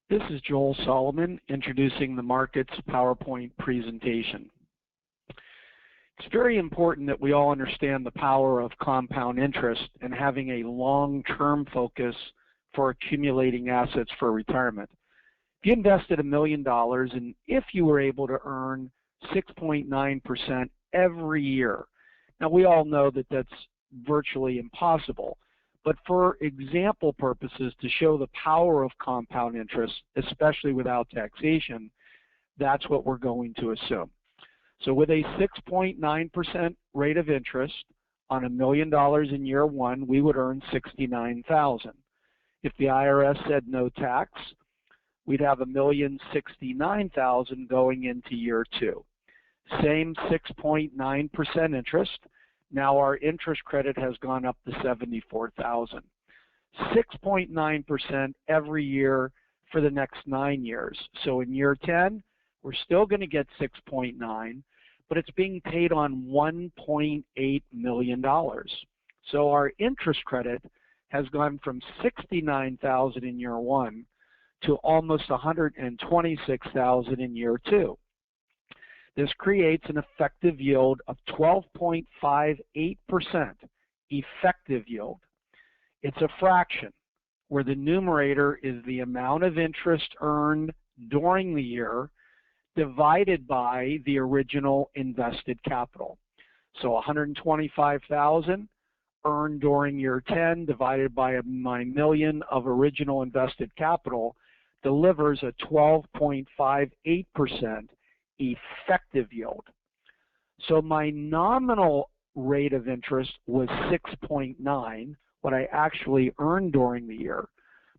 This is Joel Solomon introducing the markets PowerPoint presentation. It's very important that we all understand the power of compound interest and having a long-term focus for accumulating assets for retirement. If you invested $1 million and if you were able to earn 6.9% every year, now we all know that that's virtually impossible. But for example purposes, to show the power of compound interest, especially without taxation, that's what we're going to assume. So with a 6.9% rate of interest on $1 million in year one, we would earn $69,000. If the IRS said no tax, we'd have $1,069,000 going into year two. Same 6.9% interest. Now our interest credit has gone up to $74,000. 6.9% every year for the next 9 years. So in year 10, we're still going to get 6.9, but it's being paid on $1.8 million. So our interest credit has gone from $69,000 in year one to almost $126,000 in year two. This creates an effective yield of 12.58%, effective yield. It's a fraction where the numerator is the amount of interest earned during the year divided by the original invested capital. So $125,000 earned during year 10 divided by my million of original invested capital delivers a 12.58% effective yield. So my nominal rate of interest was 6.9, what I actually earned during the year,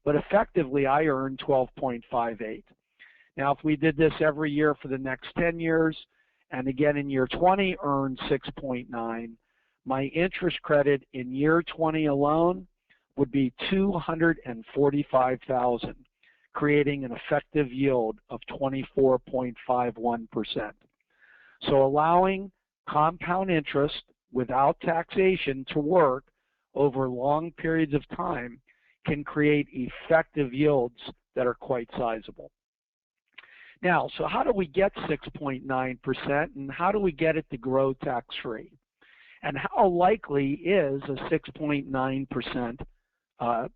but effectively I earned 12.58. Now if we did this every year for the next 10 years, and again in year 20 earned 6.9, my interest credit in year 20 alone would be $245,000. Creating an effective yield of 24.51%. So allowing compound interest without taxation to work over long periods of time can create effective yields that are quite sizable. Now, so how do we get 6.9% and how do we get it to grow tax-free? And how likely is a 6.9%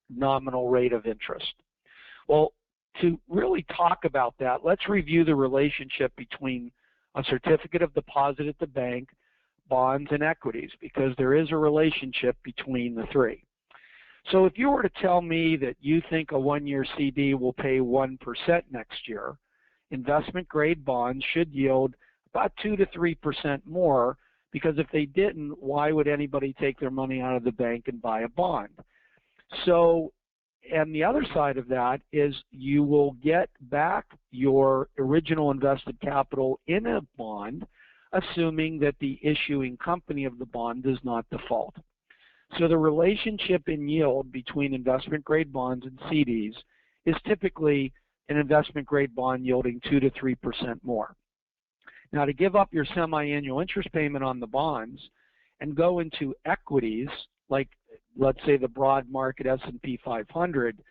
nominal rate of interest? Well, to really talk about that, let's review the relationship between a certificate of deposit at the bank, bonds, and equities, because there is a relationship between the three. So if you were to tell me that you think a one-year CD will pay 1% next year, investment-grade bonds should yield about 2 to 3% more, because if they didn't, why would anybody take their money out of the bank and buy a bond? So, and the other side of that is you will get back your original invested capital in a bond, assuming that the issuing company of the bond does not default. So the relationship in yield between investment-grade bonds and CDs is typically an investment-grade bond yielding 2 to 3% more. Now to give up your semi-annual interest payment on the bonds and go into equities, like let's say the broad market S&P 500,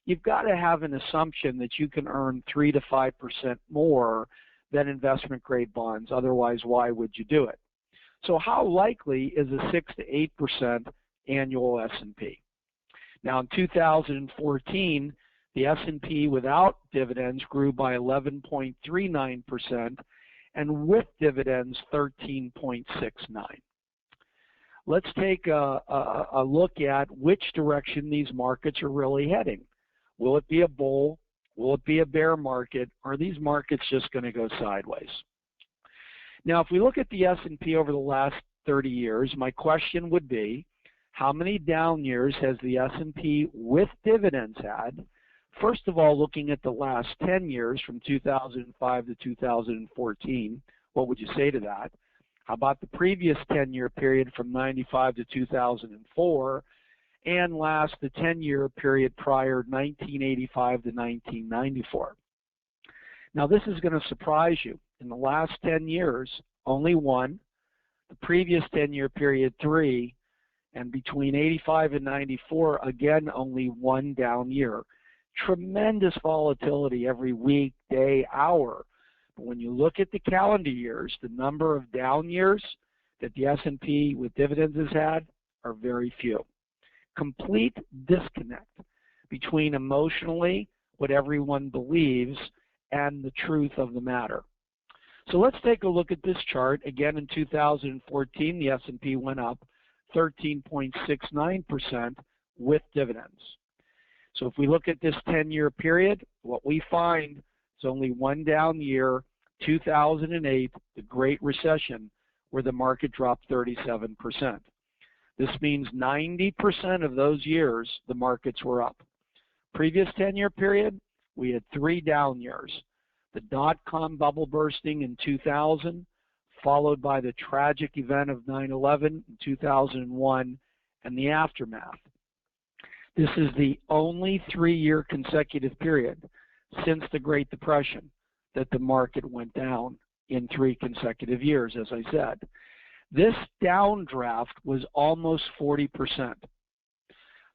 you've got to have an assumption that you can earn 3 to 5% more than investment-grade bonds. Otherwise, why would you do it? So how likely is a 6 to 8% annual S&P? Now in 2014, the S&P without dividends grew by 11.39% and with dividends 13.69. Let's take a look at which direction these markets are really heading. Will it be a bull? Will it be a bear market? Or are these markets just going to go sideways? Now, if we look at the S&P over the last 30 years, my question would be, how many down years has the S&P with dividends had? First of all, looking at the last 10 years from 2005 to 2014, what would you say to that? How about the previous 10-year period from 95 to 2004? And last, the 10-year period prior, 1985 to 1994. Now, this is going to surprise you. In the last 10 years, only one. The previous 10-year period, 3. And between 85 and 94, again, only one down year. tremendous volatility every week, day, hour. But when you look at the calendar years, the number of down years that the S&P with dividends has had are very few. Complete disconnect between emotionally what everyone believes and the truth of the matter. So let's take a look at this chart. Again, in 2014, the S&P went up 13.69% with dividends. So if we look at this 10-year period, what we find is only one down year, 2008, the Great Recession, where the market dropped 37%. This means 90% of those years, the markets were up. Previous 10-year period, we had 3 down years. The dot-com bubble bursting in 2000, followed by the tragic event of 9/11 in 2001, and the aftermath. This is the only 3-year consecutive period since the Great Depression that the market went down in 3 consecutive years, as I said. This downdraft was almost 40%.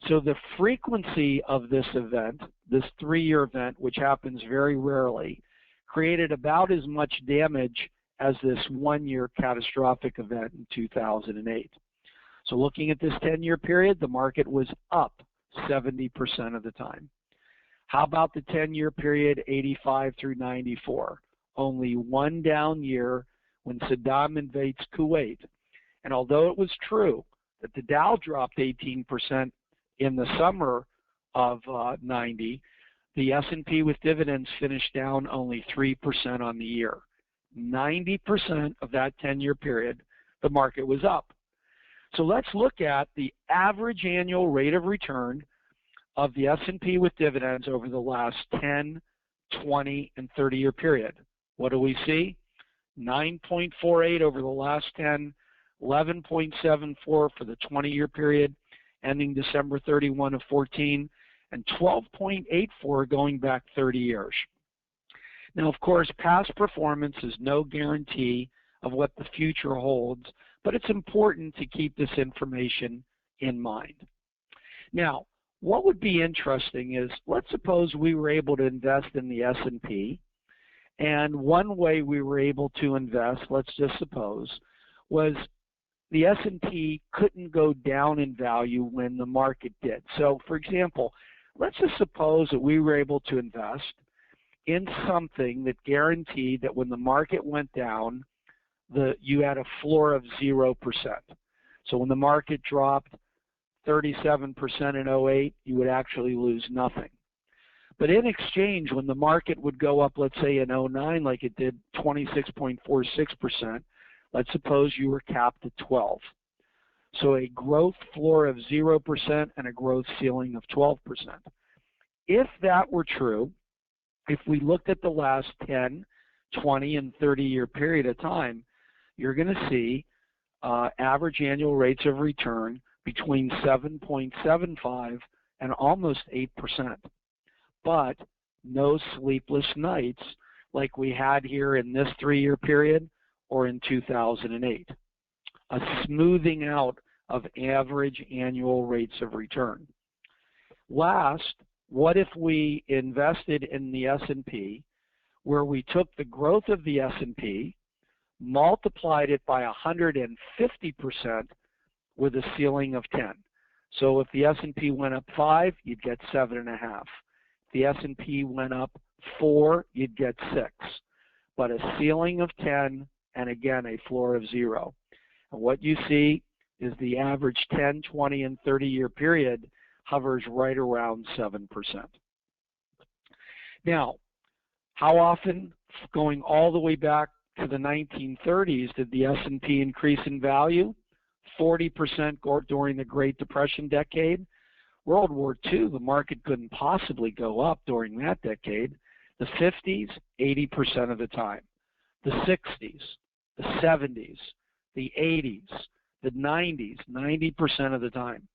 So the frequency of this event, this 3-year event, which happens very rarely, created about as much damage as this 1-year catastrophic event in 2008. So looking at this 10-year period, the market was up 70% of the time. How about the 10-year period, 85 through 94? Only 1 down year when Saddam invades Kuwait. And although it was true that the Dow dropped 18% in the summer of 90, the S&P with dividends finished down only 3% on the year. 90% of that 10-year period, the market was up. So let's look at the average annual rate of return of the S&P with dividends over the last 10, 20, and 30-year period. What do we see? 9.48 over the last 10, 11.74 for the 20-year period, ending December 31 of 14, and 12.84 going back 30 years. Now, of course, past performance is no guarantee of what the future holds, but it's important to keep this information in mind. Now, what would be interesting is, let's suppose we were able to invest in the S&P, and one way we were able to invest, let's just suppose, was the S&P couldn't go down in value when the market did. So, for example, let's just suppose that we were able to invest in something that guaranteed that when the market went down, you had a floor of 0%. So when the market dropped 37% in 08, you would actually lose nothing. But in exchange, when the market would go up, let's say in 09, like it did 26.46%, let's suppose you were capped at 12. So a growth floor of 0% and a growth ceiling of 12%. If that were true, if we looked at the last 10, 20, and 30-year period of time, you're going to see average annual rates of return between 7.75 and almost 8%. But no sleepless nights like we had here in this 3-year period or in 2008. A smoothing out of average annual rates of return. Last, what if we invested in the S&P where we took the growth of the S&P, multiplied it by 150% with a ceiling of 10. So if the S&P went up 5, you'd get 7.5. If the S&P went up 4, you'd get 6. But a ceiling of 10 and again a floor of 0. And what you see is the average 10, 20, and 30-year period hovers right around 7%. Now, how often, going all the way back to the 1930s, did the S&P increase in value? 40% during the Great Depression decade. World War II, the market couldn't possibly go up during that decade. The 50s, 80% of the time. The 60s, the 70s, the 80s, the 90s, 90% of the time.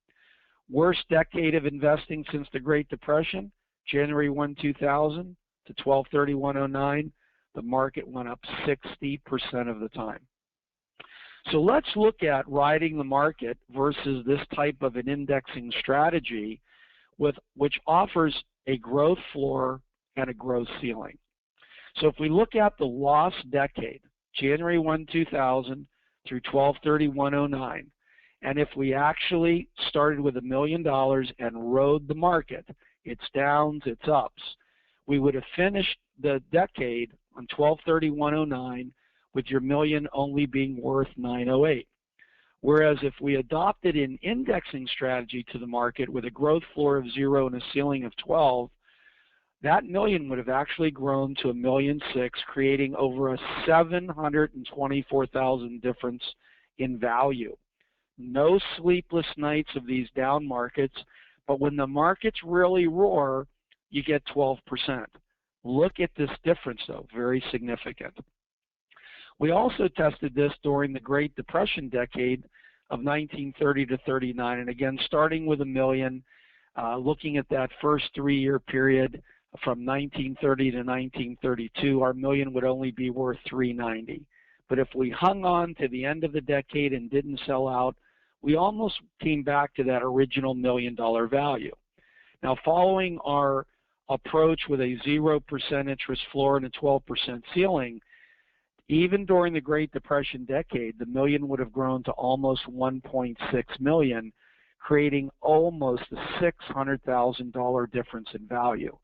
Worst decade of investing since the Great Depression, January 1, 2000 to 12/31/09, the market went up 60% of the time. So let's look at riding the market versus this type of an indexing strategy which offers a growth floor, and a growth ceiling. So if we look at the lost decade, January 1, 2000 through 12/31/09, and if we actually started with $1 million and rode the market, its downs, its ups, we would have finished the decade on 12/31/09 with your million only being worth $908. Whereas if we adopted an indexing strategy to the market with a growth floor of 0 and a ceiling of 12, that million would have actually grown to $1.6 million, creating over a $724,000 difference in value. No sleepless nights of these down markets, but when the markets really roar, you get 12%. Look at this difference, though, very significant. We also tested this during the Great Depression decade of 1930 to 39, and again, starting with $1 million, looking at that first 3-year period from 1930 to 1932, our million would only be worth $390. But if we hung on to the end of the decade and didn't sell out, we almost came back to that original $1 million value. Now, following our approach with a 0% interest floor and a 12% ceiling, even during the Great Depression decade, the million would have grown to almost $1.6 million, creating almost a $600,000 difference in value.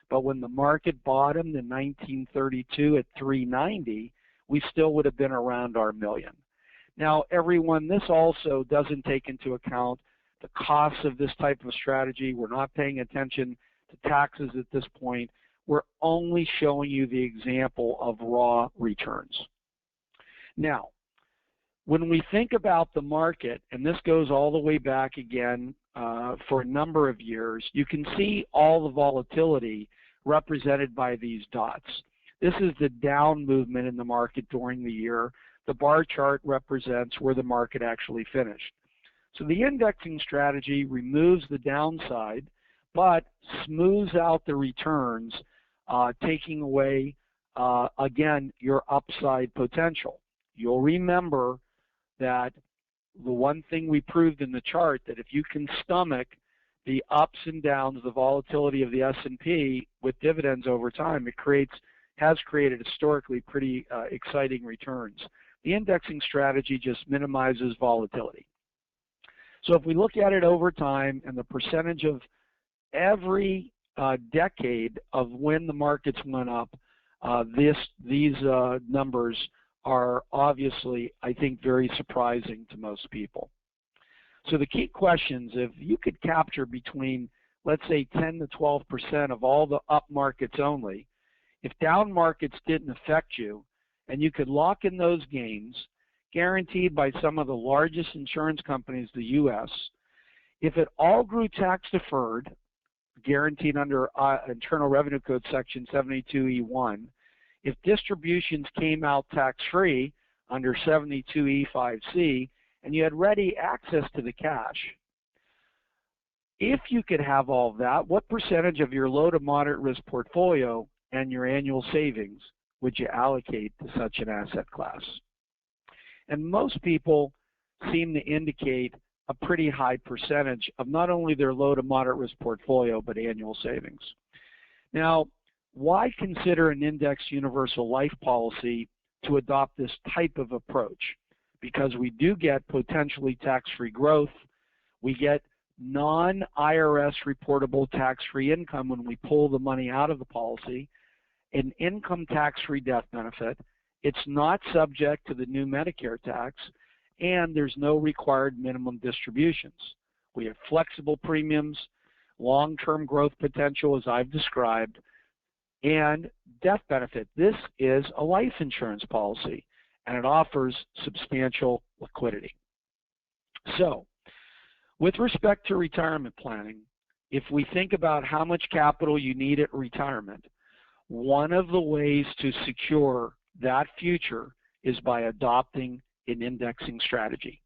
But when the market bottomed in 1932 at $390, we still would have been around our million. Now, everyone, this also doesn't take into account the costs of this type of strategy. We're not paying attention to taxes at this point. We're only showing you the example of raw returns. Now, when we think about the market, and this goes all the way back again for a number of years, you can see all the volatility represented by these dots. This is the down movement in the market during the year. The bar chart represents where the market actually finished. So the indexing strategy removes the downside, but smooths out the returns, taking away, again, your upside potential. You'll remember that the one thing we proved in the chart, that if you can stomach the ups and downs, the volatility of the S&P with dividends over time, it has created historically pretty exciting returns. The indexing strategy just minimizes volatility. So if we look at it over time and the percentage of every decade of when the markets went up, these numbers are obviously, I think, very surprising to most people. So the key questions, if you could capture between, let's say, 10 to 12% of all the up markets only, if down markets didn't affect you, and you could lock in those gains, guaranteed by some of the largest insurance companies in the U.S., if it all grew tax deferred, guaranteed under Internal Revenue Code Section 72E1, if distributions came out tax-free under 72E5C, and you had ready access to the cash, if you could have all of that, what percentage of your low to moderate risk portfolio and your annual savings would you allocate to such an asset class? And most people seem to indicate a pretty high percentage of not only their low to moderate risk portfolio, but annual savings. Now, why consider an indexed universal life policy to adopt this type of approach? Because we do get potentially tax-free growth. We get non-IRS reportable tax-free income when we pull the money out of the policy, an income tax-free death benefit. It's not subject to the new Medicare tax, and there's no required minimum distributions. We have flexible premiums, long-term growth potential, as I've described, and death benefit. This is a life insurance policy, and it offers substantial liquidity. So, with respect to retirement planning, if we think about how much capital you need at retirement, one of the ways to secure that future is by adopting an indexing strategy.